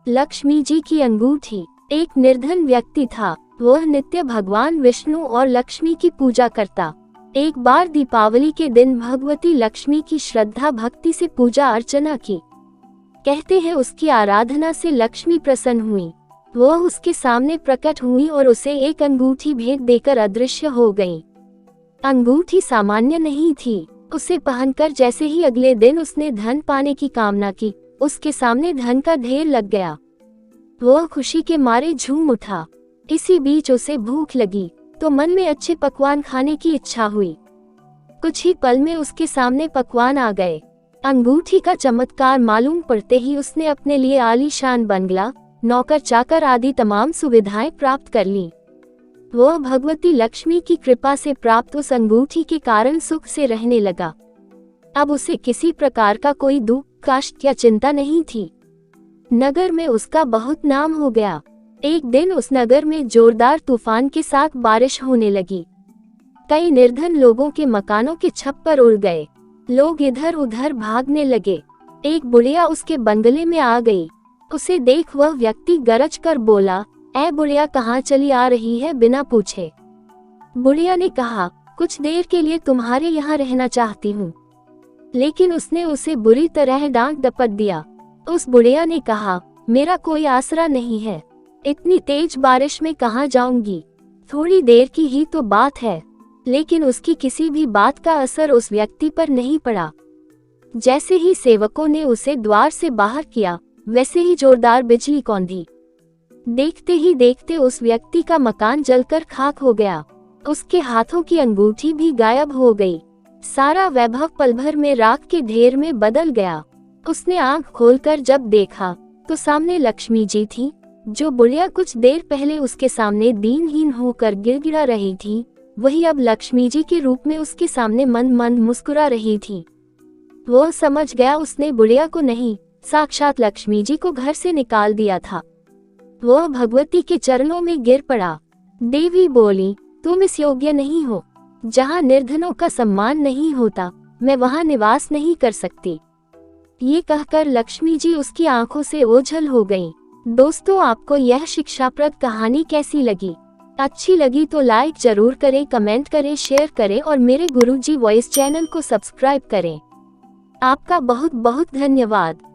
लक्ष्मी जी की अंगूठी। एक निर्धन व्यक्ति था। वह नित्य भगवान विष्णु और लक्ष्मी की पूजा करता। एक बार दीपावली के दिन भगवती लक्ष्मी की श्रद्धा भक्ति से पूजा अर्चना की। कहते हैं उसकी आराधना से लक्ष्मी प्रसन्न हुई। वह उसके सामने प्रकट हुई और उसे एक अंगूठी भेंट देकर अदृश्य हो गई। अंगूठी सामान्य नहीं थी। उसे पहनकर जैसे ही अगले दिन उसने धन पाने की कामना की, उसके सामने धन का ढेर लग गया। वह खुशी के मारे झूम उठा। इसी बीच उसे भूख लगी तो मन में अच्छे पकवान खाने की इच्छा हुई। कुछ ही पल में उसके सामने पकवान आ गए। अंगूठी का चमत्कार मालूम पड़ते ही उसने अपने लिए आलीशान बंगला, नौकर चाकर आदि तमाम सुविधाएं प्राप्त कर ली। वह भगवती लक्ष्मी की कृपा से प्राप्त उस अंगूठी के कारण सुख से रहने लगा। अब उसे किसी प्रकार का कोई दुख, कष्ट या चिंता नहीं थी। नगर में उसका बहुत नाम हो गया। एक दिन उस नगर में जोरदार तूफान के साथ बारिश होने लगी। कई निर्धन लोगों के मकानों के छप्पर उड़ गए। लोग इधर उधर भागने लगे। एक बुढ़िया उसके बंगले में आ गई। उसे देख वह व्यक्ति गरज कर बोला, ऐ बुढ़िया, कहाँ चली आ रही है बिना पूछे। बुढ़िया ने कहा, कुछ देर के लिए तुम्हारे यहाँ रहना चाहती हूँ। लेकिन उसने उसे बुरी तरह डांट डपट दिया। उस बुढ़िया ने कहा, मेरा कोई आसरा नहीं है, इतनी तेज बारिश में कहाँ जाऊंगी, थोड़ी देर की ही तो बात है। लेकिन उसकी किसी भी बात का असर उस व्यक्ति पर नहीं पड़ा। जैसे ही सेवकों ने उसे द्वार से बाहर किया, वैसे ही जोरदार बिजली कौंधी। देखते ही देखते उस व्यक्ति का मकान जलकर खाक हो गया। उसके हाथों की अंगूठी भी गायब हो गई। सारा वैभव पल भर में राख के ढेर में बदल गया। उसने आंख खोलकर जब देखा तो सामने लक्ष्मी जी थी, जो बुढ़िया कुछ देर पहले उसके सामने दीनहीन होकर गिड़गिड़ा रही थी, वही अब लक्ष्मी जी के रूप में उसके सामने मंद मंद मुस्कुरा रही थी। वह समझ गया उसने बुढ़िया को नहीं, साक्षात लक्ष्मी जी को घर से निकाल दिया था। वह भगवती के चरणों में गिर पड़ा। देवी बोली, तुम इस योग्य नहीं हो। जहाँ निर्धनों का सम्मान नहीं होता, मैं वहाँ निवास नहीं कर सकती। ये कहकर लक्ष्मी जी उसकी आंखों से ओझल हो गईं। दोस्तों, आपको यह शिक्षाप्रद कहानी कैसी लगी? अच्छी लगी तो लाइक जरूर करें, कमेंट करें, शेयर करें और मेरे गुरुजी वॉइस चैनल को सब्सक्राइब करें। आपका बहुत बहुत धन्यवाद।